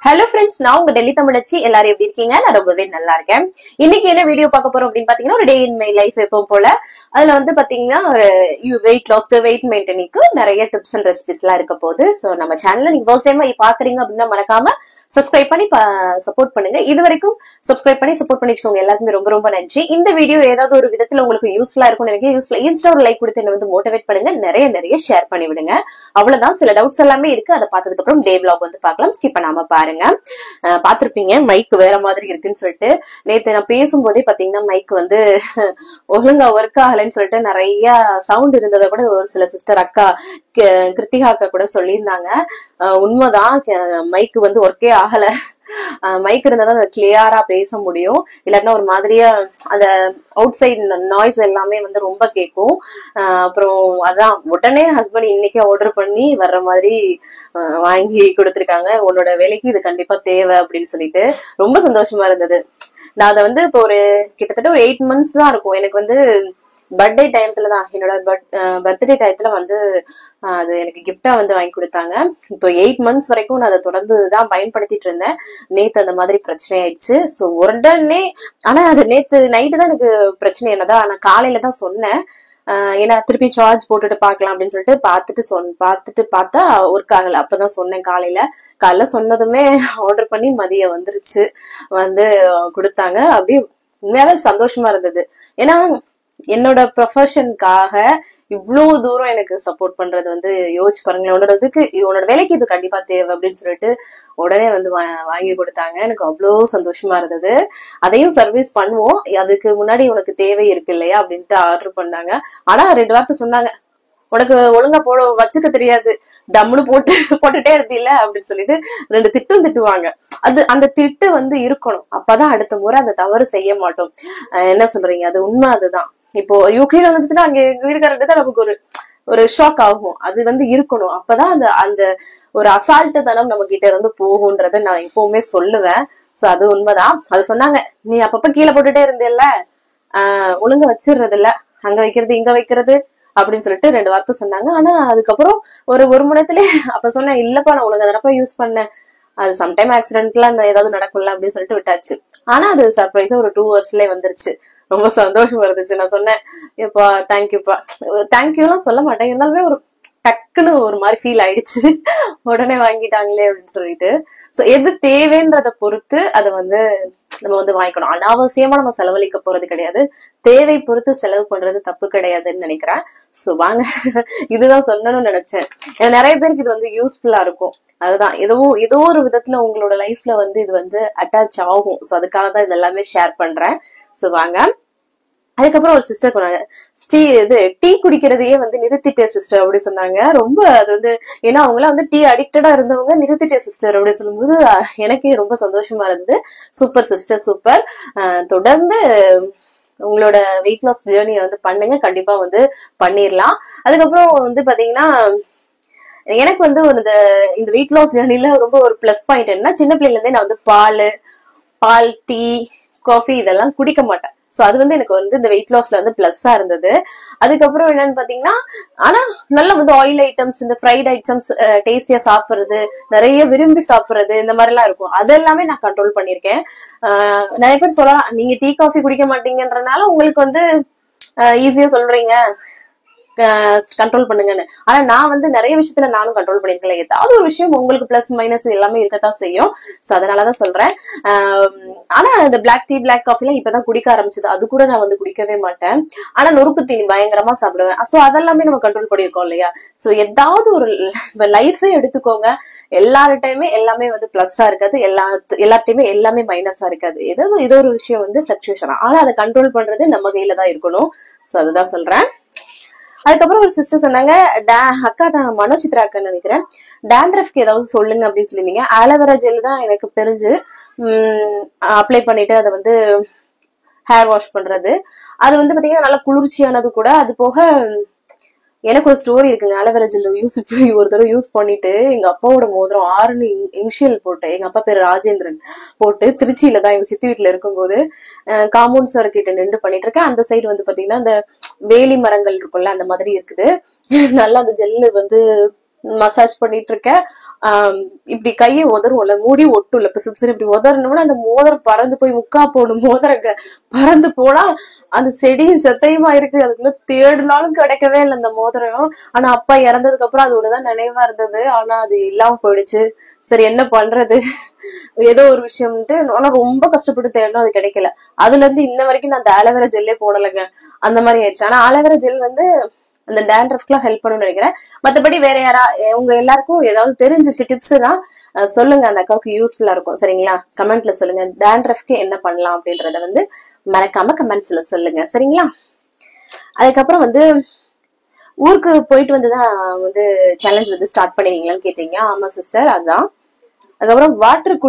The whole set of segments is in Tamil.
ஹலோ ஃப்ரெண்ட்ஸ், நான் உங்க டெல்லி தமிழச்சி. எல்லாரும் எப்படி இருக்கீங்க? நான் ரொம்பவே நல்லா இருக்கேன். இன்னைக்கு என்ன வீடியோ பார்க்க போறோம் அப்படின்னு பாத்தீங்கன்னா, ஒரு டே இன் மை லைஃப் எப்பவும் போல. அதுல வந்து பாத்தீங்கன்னா ஒரு வெயிட் லாஸ்க்கு, வெயிட் மெயின்டெனிங்க்கு நிறைய டிப்ஸ் அண்ட் ரெசிபிஸ் எல்லாம் இருக்க போகுது. சோ நம்ம சேனல்ல நீங்க ஃபர்ஸ்ட் டைம் பாக்குறீங்க அப்படின்னா மறக்காம சப்ஸ்கிரைப் பண்ணி சப்போர்ட் பண்ணுங்க. இது வரைக்கும் சப்ஸ்கிரைப் பண்ணி சப்போர்ட் பண்ணி வச்சுக்கோங்க. எல்லாருக்குமே ரொம்ப ரொம்ப நன்றி. இந்த வீடியோ ஏதாவது ஒரு விதத்துல உங்களுக்கு யூஸ்ஃபுல்லா இருக்கும் எனக்கு யூஸ்ஃபுல்லா இன்ஸ்டா ஒரு லைக் கொடுத்து என்ன வந்து மோட்டிவேட் பண்ணுங்க. நிறைய ஷேர் பண்ணி விடுங்க. அவ்வளவுதான். சில டவுட்ஸ் எல்லாமே இருக்கு. அதை பார்த்ததுக்கு அப்புறம் டே vlog வந்து பார்க்கலாம். ஸ்கிப் பண்ணாம பாருங்க. பாத்திருப்பீங்க மைக் வேற மாதிரி இருக்குன்னு சொல்லிட்டு. நேத்து நான் பேசும்போதே பாத்தீங்கன்னா மைக் வந்து ஒழுங்கா ஒர்க் ஆகலைன்னு சொல்லிட்டு நிறைய சவுண்ட் இருந்ததை கூட ஒரு சில சிஸ்டர் அக்கா கிருத்திகா அக்கா கூட சொல்லியிருந்தாங்க. உண்மைதான், மைக் வந்து ஒர்க்கே ஆகல. மைக் இருந்தாதான் கிளியரா பேச முடியும். இல்லாட்டினா ஒரு மாதிரியா அந்த அவுட் சைட் நாய்ஸ் எல்லாமே வந்து ரொம்ப கேட்கும். அப்புறம் அதான் உடனே ஹஸ்பண்ட் இன்னைக்கே ஆர்டர் பண்ணி வர்ற மாதிரி வாங்கி கொடுத்துருக்காங்க. உன்னோட வேலைக்கு இது கண்டிப்பா தேவை அப்படின்னு சொல்லிட்டு ரொம்ப சந்தோஷமா இருந்தது. நான் அதை வந்து இப்போ ஒரு கிட்டத்தட்ட ஒரு 8 months தான் இருக்கும். எனக்கு வந்து பர்த்டே டைம்லதான், என்னோட பர்த்டே டயத்துல வந்து அது எனக்கு கிஃப்டா வந்து வாங்கி கொடுத்தாங்க. இப்போ 8 months வரைக்கும் நான் அதை தொடர்ந்துதான் பயன்படுத்திட்டு இருந்தேன். நேத்து அந்த மாதிரி பிரச்சனை ஆயிடுச்சு. சோ உடனே, ஆனா அது நேத்து நைட்டு தான் எனக்கு பிரச்சனை என்னதான். ஆனா காலையில தான் சொன்னேன். ஏன்னா திருப்பி சார்ஜ் போட்டுட்டு பாக்கலாம் அப்படின்னு சொல்லிட்டு பார்த்துட்டு பார்த்தா ஒர்க் ஆகல. அப்பதான் சொன்னேன். காலையில சொன்னதுமே ஆர்டர் பண்ணி மதியம் வந்துருச்சு. வந்து கொடுத்தாங்க. அப்படியே உண்மையாவே சந்தோஷமா இருந்தது. ஏன்னா என்னோட ப்ரொஃபஷனுக்காக இவ்வளவு தூரம் எனக்கு சப்போர்ட் பண்றது வந்து யோசிச்சு பாருங்களேன். உன்னோட வேலைக்கு இது கண்டிப்பா தேவை அப்படின்னு சொல்லிட்டு உடனே வந்து வாங்கி கொடுத்தாங்க. எனக்கு அவ்வளவு சந்தோஷமா இருந்தது. அதையும் சர்வீஸ் பண்ணுவோம், அதுக்கு முன்னாடி உனக்கு தேவை இருக்கு இல்லையா அப்படின்ட்டு ஆர்டர் பண்ணாங்க. ஆனா 2 வார்த்தை சொன்னாங்க, உனக்கு ஒழுங்கா வச்சுக்க தெரியாது, டம்முன்னு போட்டுட்டே இருந்தில்ல அப்படின்னு சொல்லிட்டு 2 திட்டுவாங்க. அந்த திட்டு வந்து இருக்கணும். அப்பதான் அடுத்த முறை அந்த தவறு செய்ய மாட்டோம். என்ன சொல்றீங்க? அது உண்மை. அதுதான். இப்போ யூகேல வந்துச்சுன்னா அங்க எங்க வீட்டுக்காரர்கிட்ட தான் நமக்கு ஒரு ஷாக் ஆகும். அது வந்து இருக்கணும். அப்பதான் அந்த ஒரு அசால்ட்டு தனம் நம்ம கிட்ட இருந்து போகும்ன்றத நான் எப்பவுமே சொல்லுவேன். சோ அது உண்மைதான். அது சொன்னாங்க, நீ அப்பப்ப கீழே போட்டுட்டே இருந்தேல்ல, ஒழுங்கா வச்சிடுறது இல்ல, அங்க வைக்கிறது இங்க வைக்கிறது அப்படின்னு சொல்லிட்டு 2 வார்த்தை சொன்னாங்க. ஆனா அதுக்கப்புறம் ஒரு மணி நேரத்திலே அப்ப சொன்னேன், இல்லப்பா நான் ஒழுங்கா தானப்பா யூஸ் பண்ணேன், அது சம்டைம் ஆக்சிடென்ட்ல அந்த ஏதாவது நடக்கும்ல அப்படின்னு சொல்லிட்டு விட்டாச்சு. ஆனா அது சர்ப்ரைஸா ஒரு 2 hours வந்துருச்சு. ரொம்ப சந்தோஷமா இருந்துச்சு. நான் சொன்னேன், எப்பா தேங்க்யூப்பா. தேங்க்யூ எல்லாம் சொல்ல மாட்டேன், இருந்தாலுமே ஒரு டக்குன்னு ஒரு மாதிரி ஃபீல் ஆயிடுச்சு. உடனே வாங்கிட்டாங்களே அப்படின்னு சொல்லிட்டு. சோ எது தேவைன்றத பொறுத்து அதை வந்து நம்ம வந்து வாங்கிக்கணும். அனாவசியமா நம்ம செலவழிக்க போறது கிடையாது. தேவை பொறுத்து செலவு பண்றது தப்பு கிடையாதுன்னு நினைக்கிறேன். சோ வாங்க, இதுதான் சொல்லணும்னு நினைச்சேன். நிறைய பேருக்கு இது வந்து யூஸ்ஃபுல்லா இருக்கும். அதுதான் ஏதோ ஒரு விதத்துல உங்களோட லைஃப்ல வந்து இது வந்து அட்டாச் ஆகும். சோ அதுக்காக தான் இது எல்லாமே ஷேர் பண்றேன். சோ வாங்க. அதுக்கப்புறம் ஒரு சிஸ்டர் சொன்னாங்க, டீ குடிக்கிறதையே வந்து நிறுத்திட்டே சிஸ்டர் அப்படி சொன்னாங்க. ரொம்ப அது வந்து, ஏன்னா அவங்களாம் வந்து டீ அடிக்டடா இருந்தவங்க, நிறுத்திட்டே சிஸ்டர் அப்படி சொல்லும்போது எனக்கே ரொம்ப சந்தோஷமா இருந்தது. Super sister, super. தொடர்ந்து உங்களோட வெயிட் லாஸ் ஜேர்னியை வந்து பண்ணுங்க. கண்டிப்பா வந்து பண்ணிடலாம். அதுக்கப்புறம் வந்து பாத்தீங்கன்னா எனக்கு வந்து இந்த வெயிட் லாஸ் ஜேர்னில ரொம்ப ஒரு பிளஸ் பாயிண்ட் என்ன, சின்ன பிள்ளைல இருந்தே நான் வந்து பால், டீ, காஃபி இதெல்லாம் குடிக்க மாட்டேன். சோ அது வந்து எனக்கு வந்து இந்த வெயிட் லாஸ்ல வந்து பிளஸ்ஸா இருந்தது. அதுக்கப்புறம் என்னன்னு பாத்தீங்கன்னா, ஆனா நல்லா வந்து ஆயில் ஐட்டம்ஸ், இந்த ஃப்ரைட் ஐட்டம்ஸ் டேஸ்டியா சாப்பிடுறது, நிறைய விரும்பி சாப்பிடுறது, இந்த மாதிரி எல்லாம் இருக்கும். அதெல்லாமே நான் கண்ட்ரோல் பண்ணிருக்கேன். நிறைய பேர் சொல்லலாம், நீங்க டீ காஃபி குடிக்க மாட்டீங்கன்றனால உங்களுக்கு வந்து ஈஸியா சொல்றீங்க கண்ட்ரோல் பண்ணுங்கன்னு. ஆனா நான் வந்து நிறைய விஷயத்துல நானும் கண்ட்ரோல் பண்ணிருக்கேன். ஏதாவது ஒரு விஷயம் உங்களுக்கு பிளஸ் மைனஸ் எல்லாமே இருக்கத்தான் செய்யும். சோ அதனாலதான் சொல்றேன். ஆனா இந்த பிளாக் காஃபி எல்லாம் இப்பதான் குடிக்க ஆரம்பிச்சது. அது கூட நான் வந்து குடிக்கவே மாட்டேன். ஆனா நொறுக்கு தீனி பயங்கரமா சாப்பிடுவேன். சோ அதெல்லாமே நம்ம கண்ட்ரோல் பண்ணிருக்கோம் இல்லையா. சோ ஏதாவது ஒரு லைஃபே எடுத்துக்கோங்க, எல்லார்டையுமே எல்லாமே வந்து பிளஸ்ஸா இருக்காது, எல்லார்ட்டையுமே எல்லாமே மைனஸா இருக்காது. ஏதோ ஒரு விஷயம் வந்து பிளக்சுவேஷன். ஆனா அதை கண்ட்ரோல் பண்றது நம்ம கையில தான் இருக்கணும். சோ அதுதான் சொல்றேன். அதுக்கப்புறம் ஒரு சிஸ்டர் சொன்னாங்க, அக்கா தான் மனோசித்ரா அக்கான்னு நினைக்கிறேன், டேண்ட்ரஃப்க்கு ஏதாவது சொல்லுங்க அப்படின்னு சொல்லியிருந்தீங்க. ஆலோவேரா ஜெல் தான் எனக்கு தெரிஞ்சு அப்ளை பண்ணிட்டு அதை வந்து ஹேர் வாஷ் பண்றது. அது வந்து பாத்தீங்கன்னா நல்லா குளிர்ச்சியானது கூட. அது போக எனக்கு ஒரு ஸ்டோரி இருக்குங்க. ஆலோவேரா ஜெல் ஒரு தடவை யூஸ் பண்ணிட்டு எங்க அப்பாவோட மோதிரம் 6 இனிஷியல் போட்டு, எங்க அப்பா பேரு ராஜேந்திரன் போட்டு, திருச்சியில தான் எங்க சித்தி வீட்டுல இருக்கும்போது காம்பவுண்ட் சார் கிட்ட நின்று பண்ணிட்டு இருக்கேன். அந்த சைடு வந்து பாத்தீங்கன்னா இந்த வேலி மரங்கள் இருக்கும்ல, அந்த மாதிரி இருக்குது. நல்லா அந்த ஜெல்லு வந்து மசாஜ் பண்ணிட்டு இருக்கேன். இப்படி கையை உதறும்ல, மூடி ஒட்டும்ல, பிசு இப்படி உதறணும்னா அந்த மோதிரம் பறந்து போய் முக்கா போகணும். மோதிரங்க பறந்து போனா அந்த செடியும் செத்தையுமா இருக்கு. அதுக்குள்ள தேடினாலும் கிடைக்கவே இல்லை அந்த மோதிரம். ஆனா அப்பா இறந்ததுக்கு அப்புறம் அது ஒண்ணுதான் நினைவா இருந்தது. ஆனா அது இல்லாம போயிடுச்சு. சரி என்ன பண்றது, ஏதோ ஒரு விஷயம்ட்டு. ஆனா ரொம்ப கஷ்டப்பட்டு தேடணும், அது கிடைக்கல. அதுல இருந்து இன்ன வரைக்கும் நான் அந்த ஆலோவேரா ஜெல்லே போடலைங்க. அந்த மாதிரி ஆயிடுச்சு. ஆனா ஆலோவேரா ஜெல் வந்து அந்த டேண்ட்ரஃப்க்குலாம் ஹெல்ப் பண்ணும்னு நினைக்கிறேன். மத்தபடி வேற யாரா உங்க எல்லாருக்கும் ஏதாவது தெரிஞ்சிச்சு டிப்ஸ் தான் சொல்லுங்க, அந்த அக்காவுக்கு யூஸ்ஃபுல்லா இருக்கும். சரிங்களா? கமெண்ட்ல சொல்லுங்க, டேண்ட்ரஃப்க்கு என்ன பண்ணலாம் அப்படின்றத வந்து மறக்காம கமெண்ட்ஸ்ல சொல்லுங்க. சரிங்களா? அதுக்கப்புறம் வந்து ஊருக்கு போயிட்டு வந்துதான் வந்து சேலஞ்ச் வந்து ஸ்டார்ட் பண்ணுவீங்களான்னு கேட்டீங்க. ஆமா சிஸ்டர், அதான். அதுக்கப்புறம் வாட்டர்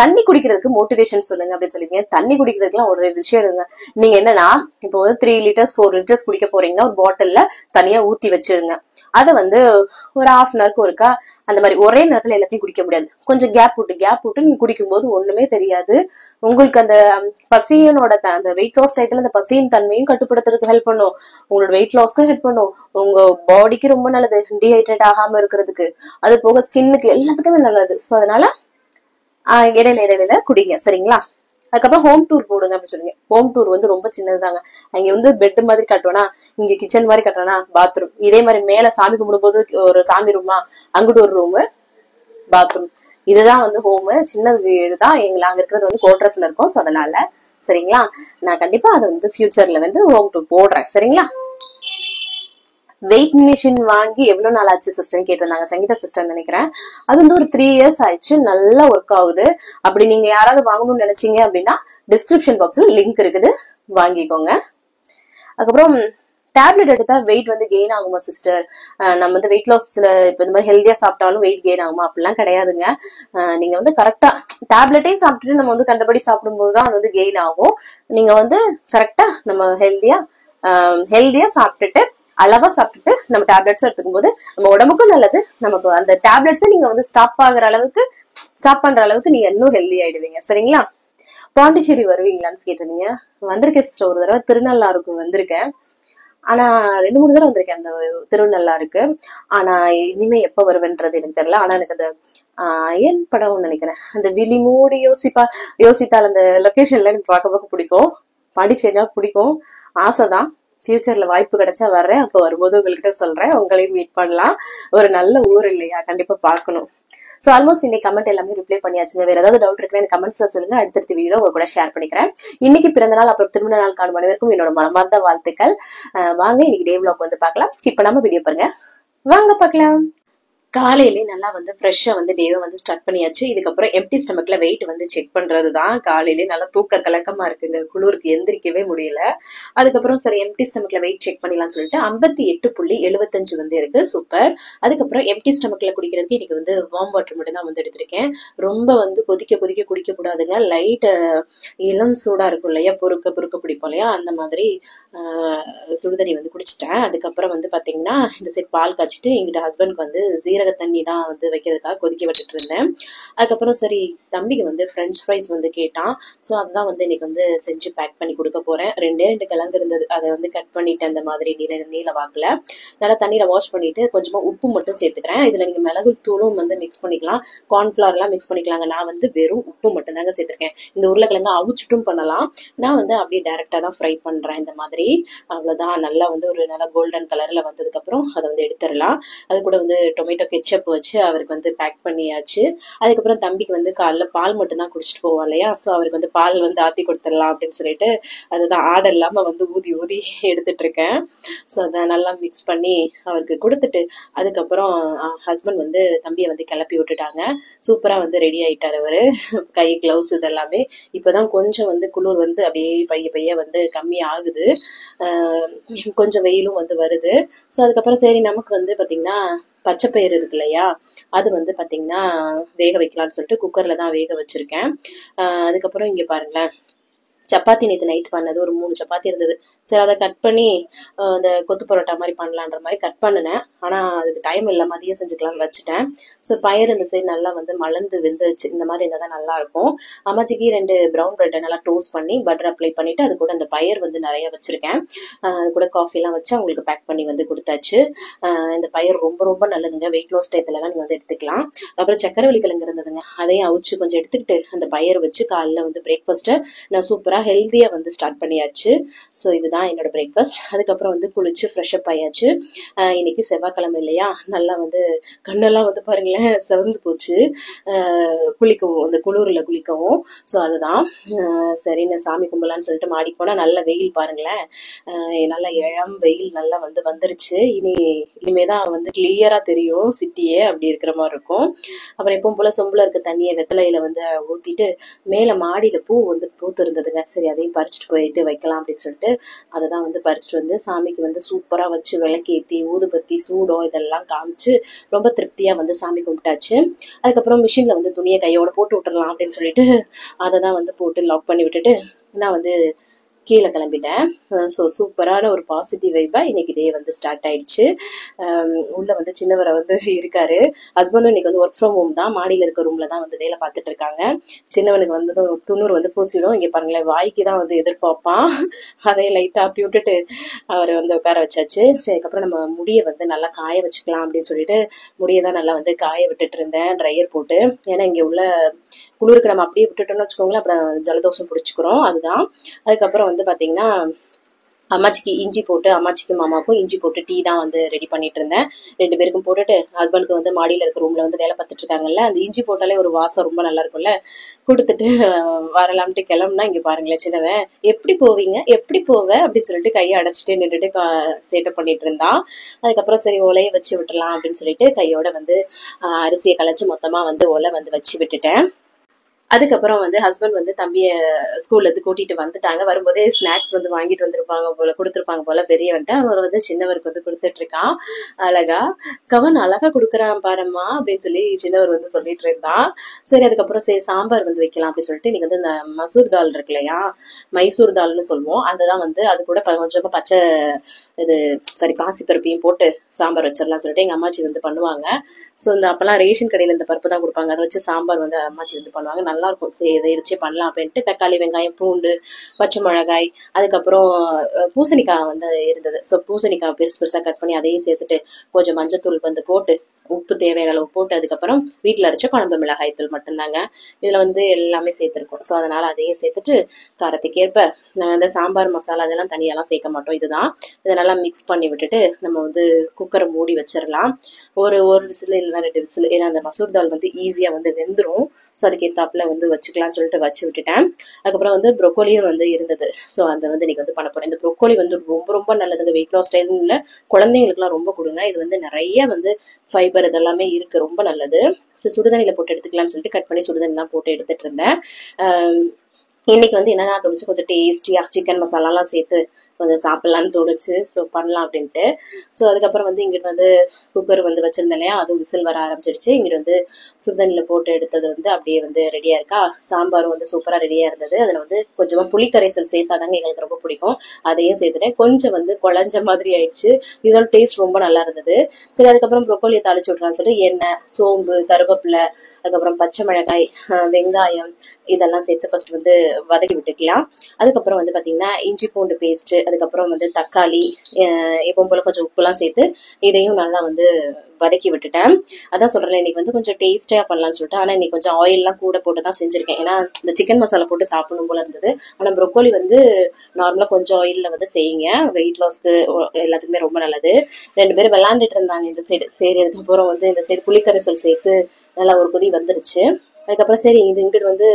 தண்ணி குடிக்கிறதுக்கு மோட்டிவேஷன் சொல்லுங்க அப்படின்னு சொல்லிங்க. தண்ணி குடிக்கிறதுக்குலாம் ஒரு விஷயம் இருங்க. நீங்க என்னன்னா, இப்போ வந்து 3 லிட்டர்ஸ் 4 லிட்டர்ஸ் குடிக்க போறீங்கன்னா ஒரு பாட்டில்ல தனியா ஊத்தி வச்சிருங்க. அதை வந்து ஒரு ஹாஃப் அன் ஹவருக்கு ஒருக்கா அந்த மாதிரி ஒரே நேரத்துல எல்லாத்தையும் குடிக்க முடியாது. கொஞ்சம் கேப் விட்டு நீங்க குடிக்கும் போது ஒண்ணுமே தெரியாது. உங்களுக்கு அந்த பசியனோட அந்த வெயிட் லாஸ் டயத்துல அந்த பசியின் தன்மையும் கட்டுப்படுத்துறதுக்கு ஹெல்ப் பண்ணும். உங்களோட வெயிட் லாஸ்க்கும் ஹெல்ப் பண்ணும். உங்க பாடிக்கு ரொம்ப நல்லது, டீஹைட்ரேட் ஆகாம இருக்கிறதுக்கு. அது போக ஸ்கின்னுக்கு எல்லாத்துக்குமே நல்லது. சோ அதனால இடையில குடிங்க. சரிங்களா? அதுக்கப்புறம் ஹோம் டூர் போடுங்க அப்படின்னு சொல்லுங்க. ஹோம் டூர் வந்து ரொம்ப சின்னதுதாங்க. அங்க வந்து பெட் மாதிரி கட்டுவேனா, இங்க கிச்சன் மாதிரி கட்டுவேனா, பாத்ரூம் இதே மாதிரி. மேல சாமி கும்பிடும் போது ஒரு சாமி ரூமா, அங்கிட்டு ஒரு ரூமு, பாத்ரூம், இதுதான் வந்து ஹோமு. சின்னது இதுதான். அங்க இருக்கிறது வந்து கோட்ரஸ்ல இருக்கும். சோ அதனால சரிங்களா, நான் கண்டிப்பா அதை வந்து ஃபியூச்சர்ல வந்து ஹோம் டூர் போடுறேன். சரிங்களா? வெயிட் மிஷின் வாங்கி எவ்வளவு நாள் ஆச்சு சிஸ்டர் கேட்டிருந்தாங்க, சங்கீதா சிஸ்டர் நினைக்கிறேன். அது வந்து ஒரு 3 இயர்ஸ் ஆயிடுச்சு. நல்லா ஒர்க் ஆகுது. அப்படி நீங்க யாராவது வாங்கணும்னு நினைச்சீங்க அப்படின்னா டிஸ்கிரிப்ஷன் பாக்ஸ்ல லிங்க் இருக்குது, வாங்கிக்கோங்க. அதுக்கப்புறம் டேப்லெட் எடுத்தா வெயிட் வந்து கெயின் ஆகுமா சிஸ்டர்? நம்ம வந்து வெயிட் லாஸ்ல இப்ப இந்த மாதிரி ஹெல்தியா சாப்பிட்டாலும் வெயிட் கெயின் ஆகுமா? அப்படிலாம் கிடையாதுங்க. நீங்க வந்து கரெக்டா டேப்லெட்டே சாப்பிட்டுட்டு நம்ம வந்து கண்டபடி சாப்பிடும்போதுதான் அது வந்து கெயின் ஆகும். நீங்க வந்து கரெக்டா நம்ம ஹெல்தியா சாப்பிட்டுட்டு அளவா சாப்பிட்டுட்டு நம்ம டேப்லெட்ஸ் எடுத்துக்கும் போது நம்ம உடம்புக்கும் நல்லது. நமக்கு அந்த டேப்லெட்ஸை நீங்க வந்து ஸ்டாப் பண்ற அளவுக்கு நீங்க இன்னும் ஹெல்தி ஆயிடுவீங்க. சரிங்களா? பாண்டிச்சேரி வருவீங்களான்னு கேட்டிருந்தீங்க. வந்திருக்கேன் சிஸ்டர். ஒரு தடவை திருநள்ளாருக்கு வந்திருக்கேன். ஆனா 2-3 தடவை வந்திருக்கேன் அந்த திருநள்ளாருக்கு. ஆனா இனிமே எப்ப வருவேன்றது எனக்கு தெரியல. ஆனா எனக்கு அந்த அயன் படம் நினைக்கிறேன், அந்த விழி மூடி யோசித்தால் அந்த லொகேஷன்ல எனக்கு பார்க்க பிடிக்கும். பாண்டிச்சேரியா பிடிக்கும், ஆசைதான். ஃபியூச்சர்ல வாய்ப்பு கிடைச்சா வர்றேன். அப்ப வரும்போது உங்ககிட்ட சொல்றேன், உங்களையும் மீட் பண்ணலாம். ஒரு நல்ல ஊர் இல்லையா, கண்டிப்பா பார்க்கணும். சோ ஆல்மோஸ்ட் இன்னைக்கு கமெண்ட் எல்லாமே ரிப்ளை பண்ணியாச்சுங்க. வேற ஏதாவது டவுட் இருக்குன்னா எனக்கு கமெண்ட்ஸ்ல சொல்லுங்க. அடுத்தடுத்த வீடியோ உங்க கூட ஷேர் பண்ணிக்கிறேன். இன்னைக்கு பிறந்த நாள் அப்புறம் திருமண நாள் காணும் அனைவருக்கும் என்னோட மனமார்ந்த வாழ்த்துக்கள். வாங்க இன்னைக்கு டே vlog வந்து பார்க்கலாம். ஸ்கிப் பண்ணாம வீடியோ பாருங்க. வாங்க பார்க்கலாம். காலையிலே நல்லா வந்து ஃப்ரெஷ்ஷா வந்து டேவை வந்து ஸ்டார்ட் பண்ணியாச்சு. இதுக்கப்புறம் எம்டி ஸ்டமக்ல வெயிட் வந்து செக் பண்றதுதான். காலையிலே நல்லா தூக்க கலக்கமா இருக்குங்க, குளிருக்கு எந்திரிக்கவே முடியல. அதுக்கப்புறம் சரி எம்டி ஸ்டமக்ல வெயிட் செக் பண்ணிடலாம்னு சொல்லிட்டு 58.75 வந்து இருக்கு. சூப்பர். அதுக்கப்புறம் எம்டி ஸ்டமக்ல குடிக்கிறதுக்கு இன்னைக்கு வந்து வார்ம் வாட்டர் மட்டும் தான் வந்து எடுத்திருக்கேன். ரொம்ப வந்து கொதிக்க குடிக்க கூடாதுங்க. லைட் இளம் சூடா இருக்கும் இல்லையா, பொறுக்க பிடிப்போம் இல்லையா, அந்த மாதிரி சுடுதண்ணி வந்து குடிச்சிட்டேன். அதுக்கப்புறம் வந்து பாத்தீங்கன்னா இந்த சைட் பால் காய்ச்சிட்டு எங்கிட்ட ஹஸ்பண்ட்க்கு வந்து ஜீரக தண்ணி தான் வந்து வைக்கிறதுக்காக கொதிக்க விட்டுட்டு இருந்தேன். அதுக்கப்புறம் சரி தம்பிக்கு வந்து பிரெஞ்ச் ஃப்ரைஸ் வந்து கேட்டான். ஸோ அதுதான் வந்து இன்னைக்கு வந்து செஞ்சு பேக் பண்ணி கொடுக்க போறேன். 2 கிழங்கு இருந்தது, அதை வந்து கட் பண்ணிட்டு அந்த மாதிரி நீல வாக்குல நல்லா தண்ணியில வாஷ் பண்ணிட்டு கொஞ்சமா உப்பு மட்டும் சேர்த்துக்கிறேன். இதுல நீங்க மிளகு தூளும் வந்து மிக்ஸ் பண்ணிக்கலாம், கார்ன்ஃபிளவர் எல்லாம் மிக்ஸ் பண்ணிக்கலாங்க. நான் வந்து வெறும் உப்பு மட்டும் தாங்க சேர்த்திருக்கேன். இந்த உருளைக்கிழங்கு அவிச்சிட்டும் பண்ணலாம். நான் வந்து அப்படியே டைரக்டா தான் ஃப்ரை பண்றேன் இந்த மாதிரி. அவ்வளவுதான். நல்லா வந்து ஒரு நல்லா கோல்டன் கலர்ல வந்ததுக்கு அப்புறம் அதை வந்து எடுத்துடலாம். அது கூட வந்து டொமேட்டோ கெச்சப் வச்சு அவருக்கு வந்து பேக் பண்ணியாச்சு. அதுக்கப்புறம் தம்பிக்கு வந்து காலைல பால் மட்டும் தான் குடிச்சிட்டு போவோம் இல்லையா, ஸோ அவருக்கு வந்து பால் வந்து ஆத்தி கொடுத்துடலாம் அப்படின்னு சொல்லிட்டு அதுதான் ஆடை இல்லாம வந்து ஊதி எடுத்துட்டு இருக்கேன். ஸோ அதை நல்லா மிக்ஸ் பண்ணி அவருக்கு கொடுத்துட்டு அதுக்கப்புறம் ஹஸ்பண்ட் வந்து தம்பியை வந்து கிளப்பி விட்டுட்டாங்க. சூப்பரா வந்து ரெடி ஆயிட்டாரு அவரு. கை கிளவுஸ் இதெல்லாமே. இப்பதான் கொஞ்சம் வந்து குளிர் வந்து அப்படியே பைய வந்து கம்மி ஆகுது. கொஞ்சம் வெயிலும் வந்து வருது. ஸோ அதுக்கப்புறம் சரி நமக்கு வந்து பாத்தீங்கன்னா பச்சைப்பயிறு இருக்கு இல்லையா, அது வந்து பாத்தீங்கன்னா வேக வைக்கலாம்னு சொல்லிட்டு குக்கர்ல தான் வேக வச்சிருக்கேன். அதுக்கப்புறம் இங்க பாருங்களேன், சப்பாத்தி நேற்று நைட் பண்ணது ஒரு 3 சப்பாத்தி இருந்தது. சரி அதை கட் பண்ணி அந்த கொத்து பரோட்டா மாதிரி பண்ணலான்ற மாதிரி கட் பண்ணினேன். ஆனால் அதுக்கு டைம் இல்லை, மதியம் செஞ்சுக்கலாம்னு வச்சுட்டேன். ஸோ பயிர் இந்த சைடு நல்லா வந்து மலர்ந்து வெந்துருச்சு. இந்த மாதிரி இருந்தால் தான் நல்லா இருக்கும். அம்மாச்சிக்கு 2 ப்ரௌன் ப்ரெட்டை நல்லா டோஸ்ட் பண்ணி பட்டர் அப்ளை பண்ணிட்டு அது கூட அந்த பயிர் வந்து நிறைய வச்சிருக்கேன். அது கூட காஃபிலாம் வச்சு அவங்களுக்கு பேக் பண்ணி வந்து கொடுத்தாச்சு. இந்த பயிர் ரொம்ப ரொம்ப நல்லதுங்க. வெயிட் லாஸ் டயத்துலலாம் நீங்கள் வந்து எடுத்துக்கலாம். அப்புறம் சக்கரவள்ளி கிழங்கு இருந்ததுங்க, அதையும் அவிச்சு கொஞ்சம் எடுத்துக்கிட்டு அந்த பயிர் வச்சு காலைல வந்து பிரேக்ஃபாஸ்ட்டை நான் சூப்பராக ஹெல்த்தியா வந்து ஸ்டார்ட் பண்ணியாச்சு. ஸோ இதுதான் என்னோட பிரேக்ஃபாஸ்ட். அதுக்கப்புறம் வந்து குளிச்சு ஃப்ரெஷ் அப் ஆயாச்சு. இன்னைக்கு செவ்வாய்க்கிழமை இல்லையா, நல்லா வந்து கண்ணெல்லாம் வந்து பாருங்களேன் செவந்து போச்சு குளிக்கவும், அந்த குளிரில் குளிக்கவும். ஸோ அதுதான் சரின்னு சாமி கும்பலான்னு சொல்லிட்டு மாடி போனால் நல்ல வெயில் பாருங்களேன், நல்ல இளம் வெயில் நல்லா வந்து வந்துருச்சு. இனிமேதான் வந்து கிளியரா தெரியும் சிட்டியே, அப்படி இருக்கிற மாதிரி இருக்கும். அப்புறம் எப்பவும் போல சொம்புல இருக்க தண்ணியை வெத்தலையில வந்து ஊத்திட்டு மேல மாடியில பூ வந்து பூத்து இருந்ததுங்க. சரி அதையும் பறிச்சுட்டு போயிட்டு வைக்கலாம் அப்படின்னு சொல்லிட்டு அதை தான் வந்து பறிச்சுட்டு வந்து சாமிக்கு வந்து சூப்பரா வச்சு விளக்கேற்றி ஊதுபத்தி சூடம் இதெல்லாம் காமிச்சு ரொம்ப திருப்தியா வந்து சாமி கும்பிட்டாச்சு. அதுக்கப்புறம் மிஷின்ல வந்து துணியை கையோட போட்டு விட்டுறலாம் அப்படின்னு சொல்லிட்டு அதை தான் வந்து போட்டு லாக் பண்ணி விட்டுட்டு நான் வந்து கீழே கிளம்பிட்டேன். ஸோ சூப்பரான ஒரு பாசிட்டிவ் வைப்பா இன்னைக்கு டே வந்து ஸ்டார்ட் ஆயிடுச்சு. உள்ள வந்து சின்னவரை வந்து இருக்காரு. ஹஸ்பண்டும் இன்னைக்கு வந்து ஒர்க் ஃப்ரம் ஹோம் தான், மாடியில் இருக்க ரூம்ல தான் வந்து வேலை பார்த்துட்டு இருக்காங்க. சின்னவனுக்கு வந்து துண்ணூறு வந்து பூசிடும். இங்கே பாருங்களேன் வாய்க்கு தான் வந்து எதிர்பார்ப்பான். அதையும் லைட்டாக அப்பி விட்டுட்டு அவரை வந்து உட்கார வச்சாச்சு. சரி அதுக்கப்புறம் நம்ம முடியை வந்து நல்லா காய வச்சுக்கலாம் அப்படின்னு சொல்லிட்டு முடியை தான் நல்லா வந்து காய விட்டுட்டு இருந்தேன் ட்ரையர் போட்டு. ஏன்னா இங்கே உள்ள குளிருக்கு நம்ம அப்படியே விட்டுட்டோம்னு வச்சுக்கோங்களேன் அப்புறம் ஜலதோஷம் பிடிச்சிக்கிறோம். அதுதான். அதுக்கப்புறம் வந்து பாத்தீங்கன்னா அம்மாச்சிக்கு இஞ்சி போட்டு, அம்மாச்சிக்கும் மாமாவுக்கும் இஞ்சி போட்டு டீ தான் வந்து ரெடி பண்ணிட்டு இருந்தேன். 2 பேருக்கும் போட்டுட்டு ஹஸ்பண்டுக்கு வந்து மாடியில இருக்க ரூம்ல வந்து வேலை பார்த்துட்டு இருக்காங்கல்ல, அந்த இஞ்சி போட்டாலே ஒரு வாசம் ரொம்ப நல்லா இருக்கும்ல, கொடுத்துட்டு வரலாம்ட்டு கிளம்புனா இங்க பாருங்களேன் சின்னவன் எப்படி போவீங்க எப்படி போவ அப்படின்னு சொல்லிட்டு கையை அடைச்சிட்டு நின்றுட்டு சேட்டை பண்ணிட்டு இருந்தான். அதுக்கப்புறம் சரி ஒலையை வச்சு விட்டுலாம் அப்படின்னு சொல்லிட்டு கையோட வந்து அரிசியை களைச்சு மொத்தமா வந்து ஒலை வந்து வச்சு விட்டுட்டேன். அதுக்கப்புறம் வந்து ஹஸ்பண்ட் வந்து தம்பியை ஸ்கூல்ல இருந்து கூட்டிட்டு வந்துட்டாங்க. வரும்போதே ஸ்நாக்ஸ் வந்து வாங்கிட்டு வந்திருப்பாங்க போல, கொடுத்துருப்பாங்க போல பெரியவன்ட்டு. அவர் வந்து சின்னவருக்கு வந்து கொடுத்துட்டு இருக்கான். அழகா கவன் அழகா கொடுக்குறான் பாரும்மா அப்படின்னு சொல்லி சின்னவர் வந்து சொல்லிட்டு இருந்தான். சரி அதுக்கப்புறம் சரி சாம்பார் வந்து வைக்கலாம் அப்படின்னு சொல்லிட்டு இன்னைக்கு வந்து இந்த மசூர் தால் இருக்கு இல்லையா, மைசூர் தால்னு சொல்லுவோம், அதுதான் வந்து அது கூட கொஞ்சமா பச்சை இது பாசிப்பருப்பையும் போட்டு சாம்பார் வச்சிடலாம் சொல்லிட்டு எங்க அம்மாச்சி வந்து பண்ணுவாங்க. ஸோ இந்த அப்பெல்லாம் ரேஷன் கடையில இந்த பருப்பு தான் கொடுப்பாங்க, அதை வச்சு சாம்பார் வந்து அம்மாச்சி வந்து பண்ணுவாங்க. நல்லா இருக்கும். சரி இதை வச்சே பண்ணலாம் அப்படின்ட்டு தக்காளி வெங்காயம் பூண்டு பச்சை மிளகாய் அதுக்கப்புறம் பூசணிக்காய் வந்து இருந்தது. ஸோ பூசணிக்காய் பெருசு பெருசா கட் பண்ணி அதையும் சேர்த்துட்டு கொஞ்சம் மஞ்சத்தூள் வந்து போட்டு உப்பு தேவையான அளவு போட்டு அதுக்கப்புறம் வீட்டில் அரைச்ச குழம்பு மிளகாய் தூள் மட்டும்தாங்க இதுல வந்து எல்லாமே சேர்த்துருக்கோம். ஸோ அதனால அதையும் சேர்த்துட்டு காரத்துக்கு ஏற்ப இந்த சாம்பார் மசாலா அதெல்லாம் தனியெல்லாம் சேர்க்க மாட்டோம். இதுதான் இதை நல்லா மிக்ஸ் பண்ணி விட்டுட்டு நம்ம வந்து குக்கரை மூடி வச்சிடலாம். ஒரு விசில் இல்லைன்னா 2 விசில், ஏன்னா அந்த மசூர் தால் வந்து ஈஸியா வந்து வெந்துடும். ஸோ அதுக்கு ஏத்தாப்புல வந்து வச்சுக்கலாம்னு சொல்லிட்டு வச்சு விட்டுட்டேன். அதுக்கப்புறம் வந்து ப்ரொக்கோலியும் வந்து இருந்தது. ஸோ அதை வந்து இன்னைக்கு வந்து பண்ண போறேன். இந்த ப்ரொக்கோலி வந்து ரொம்ப ரொம்ப நல்லதுங்க. வெயிட் லாஸ் டைம்ல குழந்தைங்களுக்குலாம் ரொம்ப கொடுங்க. இது வந்து நிறைய வந்து ஃபைபர் இதெல்லாமே இருக்கு, ரொம்ப நல்லது. சுடுதண்ணில போட்டு எடுத்துக்கலாம்னு சொல்லிட்டு கட் பண்ணி சுடுதண்ணி போட்டு எடுத்துட்டு இருந்தேன். இன்னைக்கு வந்து என்னதான் தோணுச்சு, கொஞ்சம் டேஸ்டியா சிக்கன் மசாலாலாம் சேர்த்து கொஞ்சம் சாப்பிடலான்னு தோணுச்சு. ஸோ பண்ணலாம் அப்படின்ட்டு. ஸோ அதுக்கப்புறம் வந்து இங்கிட்டு வந்து குக்கர் வந்து வச்சிருந்தேன் இல்லையா, அதுவும் விசில் வர ஆரம்பிச்சிடுச்சு. இங்கிட்டு வந்து சுடுதண்ணில போட்டு எடுத்தது வந்து அப்படியே வந்து ரெடியா இருக்கா. சாம்பாரும் வந்து சூப்பரா ரெடியா இருந்தது. அதுல வந்து கொஞ்சமா புளிக்கரைசல் சேர்த்தாதாங்க எங்களுக்கு ரொம்ப பிடிக்கும். அதையும் சேர்த்துட்டேன். கொஞ்சம் வந்து குழஞ்ச மாதிரி ஆயிடுச்சு. இதோட டேஸ்ட் ரொம்ப நல்லா இருந்தது. சரி அதுக்கப்புறம் ப்ரொக்கோலியை தாளிச்சு விட்றான்னு சொல்லிட்டு எண்ணெய் சோம்பு கருவேப்பிலை அதுக்கப்புறம் பச்சை மிளகாய் வெங்காயம் இதெல்லாம் சேர்த்து ஃபர்ஸ்ட் வந்து வதக்கி விட்டுக்கலாம். அதுக்கப்புறம் வந்து பாத்தீங்கன்னா இஞ்சி பூண்டு பேஸ்ட் அதுக்கப்புறம் வந்து தக்காளி எப்பவும் போல கொஞ்சம் உப்புலாம் சேர்த்து இதையும் நல்லா வந்து வதக்கி விட்டுட்டேன். அதான் சொல்றேன் இன்னைக்கு வந்து கொஞ்சம் டேஸ்டா பண்ணலாம்னு சொல்லிட்டு. ஆனா இன்னைக்கு கொஞ்சம் ஆயில்லாம் கூட போட்டு தான் செஞ்சிருக்கேன். ஏன்னா இந்த சிக்கன் மசாலா போட்டு சாப்பிடணும் போல இருந்தது. ஆனா ப்ரொக்கோலி வந்து நார்மலா கொஞ்சம் ஆயில்ல வந்து செய்யுங்க, வெயிட் லாஸ்க்கு எல்லாத்துக்குமே ரொம்ப நல்லது. 2 பேரும் விளையாண்டுட்டு இருந்தாங்க இந்த சைடு. சரி அதுக்கப்புறம் வந்து இந்த சைடு புளிக்கரைசல் சேர்த்து நல்லா ஒரு கொதி வந்துருச்சு. அதுக்கப்புறம் சரி இது இங்கிட்டு வந்து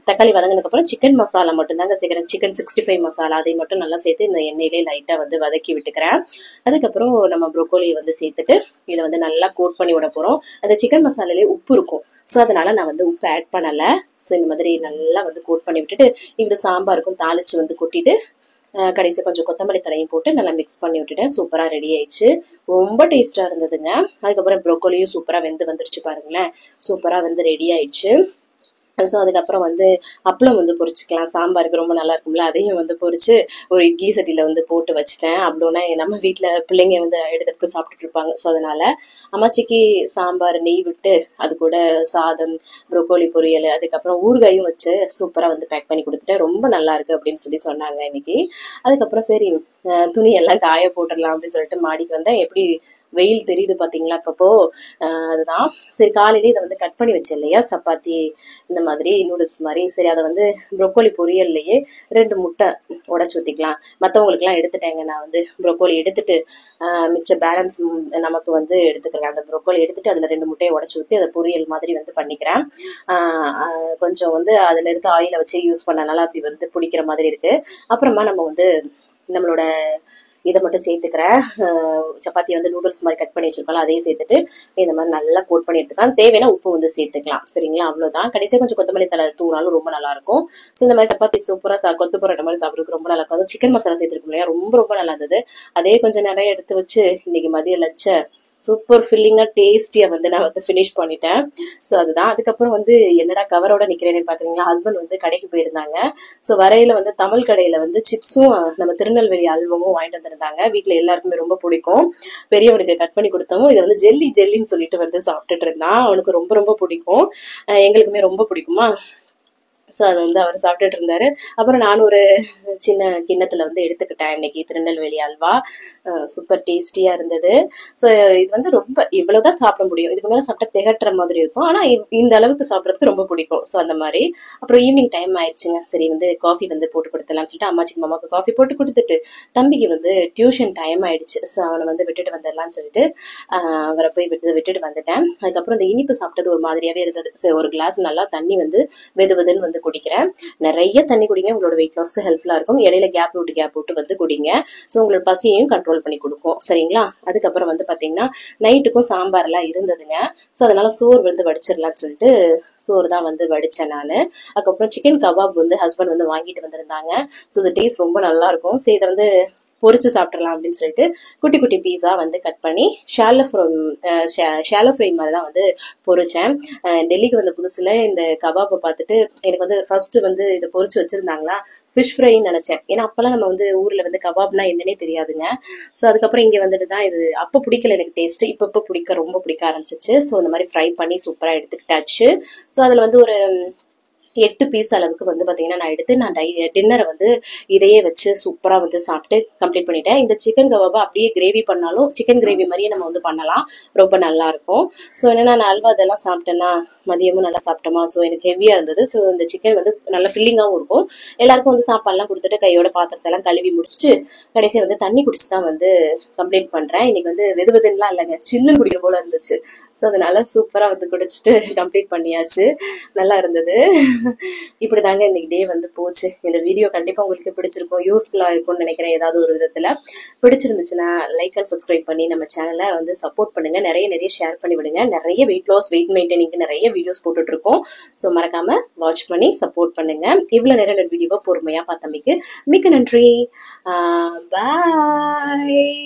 தக்காளி வதங்கினதுக்கு அப்புறம் சிக்கன் மசாலா மட்டும் தாங்க சேர்க்கிறேன். சிக்கன் 65 மசாலா அதை மட்டும் நல்லா சேர்த்து இந்த எண்ணெயிலே லைட்டா வந்து வதக்கி விட்டுக்கிறேன். அதுக்கப்புறம் நம்ம ப்ரொக்கோலியை வந்து சேர்த்துட்டு இதை வந்து நல்லா கோட் பண்ணி விட போறோம். அந்த சிக்கன் மசாலாலே உப்பு இருக்கும். ஸோ அதனால நான் வந்து உப்பு ஆட் பண்ணல. ஸோ இந்த மாதிரி நல்லா வந்து கோட் பண்ணி விட்டுட்டு இங்கிட்டு சாம்பாருக்கும் தாளிச்சு வந்து கொட்டிட்டு கடைசி கொஞ்சம் கொத்தமல்லி தழையும் போட்டு நல்லா மிக்ஸ் பண்ணி விட்டுட்டேன். சூப்பரா ரெடி ஆயிடுச்சு. ரொம்ப டேஸ்டா இருந்ததுங்க. அதுக்கப்புறம் ப்ரொக்கோலியும் சூப்பரா வெந்து வந்துருச்சு பாருங்களேன். சூப்பரா வந்து ரெடி ஆயிடுச்சு. ஸோ அதுக்கப்புறம் வந்து அப்பளம் வந்து பொரிச்சுக்கலாம், சாம்பாருக்கு ரொம்ப நல்லா இருக்கும்ல, அதையும் வந்து பொரிச்சு ஒரு இட்லி சட்டியில் வந்து போட்டு வச்சுட்டேன். அப்படின்னா நம்ம வீட்டில் பிள்ளைங்க வந்து எடுத்து சாப்பிட்டுட்டு இருப்பாங்க. ஸோ அதனால அம்மாச்சிக்கு சாம்பார் நெய் விட்டு அது கூட சாதம், ப்ரோக்கோலி பொரியல், அதுக்கப்புறம் ஊறுகாயும் வச்சு சூப்பராக வந்து பேக் பண்ணி கொடுத்துட்டேன். ரொம்ப நல்லா இருக்கு அப்படின்னு சொல்லி சொன்னாங்க இன்னைக்கு. அதுக்கப்புறம் சரி துணி எல்லாம் காய போட்டுடலாம் அப்படின்னு சொல்லிட்டு மாடிக்கு வந்தேன். எப்படி வெயில் தெரியுது பார்த்தீங்களா அப்பப்போ. அதுதான் சரி, காலையிலே இதை வந்து கட் பண்ணி வச்சேன் இல்லையா, சப்பாத்தி இந்த மாதிரி நூடுல்ஸ் மாதிரி. சரி, அதை வந்து ப்ரோக்கோலி பொரியல்லையே 2 முட்டை உடச்சி ஊற்றிக்கலாம். மற்றவங்களுக்குலாம் எடுத்துட்டேங்க. நான் வந்து ப்ரோக்கோலி எடுத்துட்டு மிச்ச பேலன்ஸ் நமக்கு வந்து எடுத்துக்கிறேன். அந்த ப்ரோக்கோலி எடுத்துட்டு அதில் 2 முட்டையை உடச்சி ஊற்றி அதை பொரியல் மாதிரி வந்து பண்ணிக்கிறேன். கொஞ்சம் வந்து அதில் இருக்க ஆயிலை வச்சு யூஸ் பண்ணனால அப்படி வந்து பிடிக்கிற மாதிரி இருக்கு. அப்புறமா நம்ம வந்து நம்மளோட இதை மட்டும் சேர்த்துக்கிறேன். சப்பாத்தியை வந்து நூடுல்ஸ் மாதிரி கட் பண்ணி வச்சிருக்கோம், அதையும் சேர்த்துட்டு இந்த மாதிரி நல்லா கோட் பண்ணி எடுத்துக்கலாம். தேவையான உப்பு வந்து சேர்த்துக்கலாம். சரிங்களா, அவ்வளோதான். கடைசியாக கொஞ்சம் கொத்தமல்லி தலை தூளாலும் ரொம்ப நல்லா இருக்கும். ஸோ இந்த மாதிரி சப்பாத்தி சூப்பராக கொத்து போகிற மாதிரி சாப்பிட்றதுக்கு ரொம்ப நல்லா இருக்கும். அது சிக்கன் மசாலா சேர்த்துருக்கோம் இல்லையா, ரொம்ப ரொம்ப நல்லா இருந்தது. அதே கொஞ்சம் நிறைய எடுத்து வச்சு இன்னைக்கு மதிய லஞ்ச சூப்பர் ஃபில்லிங்காக டேஸ்டியாக வந்து நான் வந்து ஃபினிஷ் பண்ணிட்டேன். ஸோ அதுதான். அதுக்கப்புறம் வந்து என்னடா கவரோட நிற்கிறேன்னு பார்க்குறீங்களா, ஹஸ்பண்ட் வந்து கடைக்கு போயிருந்தாங்க. ஸோ வரையில வந்து தமிழ் கடையில் வந்து சிப்ஸும் நம்ம திருநெல்வேலி அல்வமும் வாங்கிட்டு வந்திருந்தாங்க. வீட்டில் எல்லாருக்குமே ரொம்ப பிடிக்கும். பெரியவனுக்கு கட் பண்ணி கொடுத்தோம். இதை வந்து ஜெல்லின்னு சொல்லிட்டு வந்து சாப்பிட்டுட்டு இருந்தான். அவனுக்கு ரொம்ப ரொம்ப பிடிக்கும், எங்களுக்குமே ரொம்ப பிடிக்குமா. ஸோ அதை வந்து அவர் சாப்பிட்டுட்டு இருந்தாரு. அப்புறம் நானும் ஒரு சின்ன கிண்ணத்துல வந்து எடுத்துக்கிட்டேன் இன்னைக்கு திருநெல்வேலி அல்வா. சூப்பர் டேஸ்டியா இருந்தது. ஸோ இது வந்து ரொம்ப இவ்வளவுதான் சாப்பிட முடியும், இதுக்கு மேலே சாப்பிட்டா திகட்டுற மாதிரி இருக்கும். ஆனா இந்த அளவுக்கு சாப்பிட்றதுக்கு ரொம்ப பிடிக்கும். ஸோ அந்த மாதிரி. அப்புறம் ஈவினிங் டைம் ஆயிடுச்சுங்க. சரி வந்து காஃபி வந்து போட்டு கொடுத்துலாம்னு சொல்லிட்டு அம்மாச்சிக்கு மாமாவுக்கு காஃபி போட்டு கொடுத்துட்டு தம்பிக்கு வந்து டியூஷன் டைம் ஆயிடுச்சு. ஸோ அவனை வந்து விட்டுட்டு வந்துடலான்னு சொல்லிட்டு அவரை போய் விட்டுட்டு வந்துட்டேன். அதுக்கப்புறம் இந்த இனிப்பு சாப்பிட்டது ஒரு மாதிரியாவே இருந்தது. சரி, ஒரு கிளாஸ் நல்லா தண்ணி வந்து வெதுன்னு வந்து குடிக்கிறேன். நிறைய தண்ணி குடிங்க, உங்களோட வெயிட் லாஸ்க்கு ஹெல்ப்ஃபுல்லா இருக்கும். இடையில கேப் விட்டு வந்து குடிங்க. ஸோ உங்களோட பசியையும் கண்ட்ரோல் பண்ணி கொடுக்கும். சரிங்களா. அதுக்கப்புறம் வந்து பாத்தீங்கன்னா நைட்டுக்கும் சாம்பார் எல்லாம் இருந்ததுங்க. ஸோ அதனால சோறு வந்து வடிச்சிடலாம்னு சொல்லிட்டு சோறு தான் வந்து வடிச்சேன் நான். அதுக்கப்புறம் சிக்கன் கபாப் வந்து ஹஸ்பண்ட் வந்து வாங்கிட்டு வந்திருந்தாங்க. ஸோ இந்த டேஸ்ட் ரொம்ப நல்லா இருக்கும். சரி, இதை வந்து பொரிச்சு சாப்பிடலாம் அப்படின்னு சொல்லிட்டு குட்டி குட்டி பீஸா வந்து கட் பண்ணி ஷாலோ ஃப்ரை மாதிரி தான் வந்து பொரிச்சேன். டெல்லிக்கு வந்த புதுசுல இந்த கபாப்பை பார்த்துட்டு எனக்கு வந்து ஃபர்ஸ்ட் வந்து இதை பொரிச்சு வச்சிருந்தாங்களா, ஃபிஷ் ஃப்ரைன்னு நினைச்சேன். ஏன்னா அப்பெல்லாம் நம்ம வந்து ஊர்ல வந்து கபாப்னா என்னன்னே தெரியாதுங்க. ஸோ அதுக்கப்புறம் இங்க வந்துட்டு தான் இது அப்போ பிடிக்கல எனக்கு டேஸ்ட், இப்போ ரொம்ப பிடிக்க ஆரம்பிச்சிச்சு. ஸோ இந்த மாதிரி ஃப்ரை பண்ணி சூப்பரா எடுத்துக்கிட்டாச்சு. ஸோ அதுல வந்து ஒரு 8 பீஸ் அளவுக்கு வந்து பாத்தீங்கன்னா நான் எடுத்து நான் டின்னரை வந்து இதையே வச்சு சூப்பரா வந்து சாப்பிட்டு கம்ப்ளீட் பண்ணிட்டேன். இந்த சிக்கன் கபாபா அப்படியே கிரேவி பண்ணாலும் சிக்கன் கிரேவி மாதிரியே நம்ம வந்து பண்ணலாம், ரொம்ப நல்லா இருக்கும். ஸோ என்னன்னா நான் அல்வா இதெல்லாம் சாப்பிட்டேன்னா மதியமும் நல்லா சாப்பிட்டோமா. ஸோ எனக்கு ஹெவியா இருந்தது. ஸோ இந்த சிக்கன் வந்து நல்ல ஃபில்லிங்காகவும் இருக்கும். எல்லாருக்கும் வந்து சாப்பாடுலாம் கொடுத்துட்டு கையோட பாத்திரத்தெல்லாம் கழுவி முடிச்சுட்டு கடைசியா வந்து தண்ணி குடிச்சு தான் வந்து கம்ப்ளீட் பண்றேன். இன்னைக்கு வந்து வெதுவெதுலாம் இல்லைங்க, சில்லுன்னு குடிக்கிற போல இருந்துச்சு. ஸோ அதனால சூப்பரா வந்து குடிச்சிட்டு கம்ப்ளீட் பண்ணியாச்சு. நல்லா இருந்தது. இப்படிதாங்க இன்னைக்கு டே வந்து போச்சு. இந்த வீடியோ கண்டிப்பா உங்களுக்கு பிடிச்சிருக்கும், யூஸ்ஃபுல்லா இருக்கும்னு நினைக்கிறேன். ஏதாவது ஒரு விதத்துல பிடிச்சிருந்துச்சுன்னா லைக் அண்ட் சப்ஸ்கிரைப் பண்ணி நம்ம சேனலை வந்து சப்போர்ட் பண்ணுங்க. நிறைய ஷேர் பண்ணி விடுங்க. நிறைய வெயிட் லாஸ் வெயிட் மெயின்டைனிங்க்கு நிறைய வீடியோஸ் போட்டுட்டு இருக்கோம். ஸோ மறக்காம வாட்ச் பண்ணி சப்போர்ட் பண்ணுங்க. இவ்வளவு நேரம் வீடியோவை பொறுமையா பார்த்தமைக்கு மிக்க நன்றி. பாய்.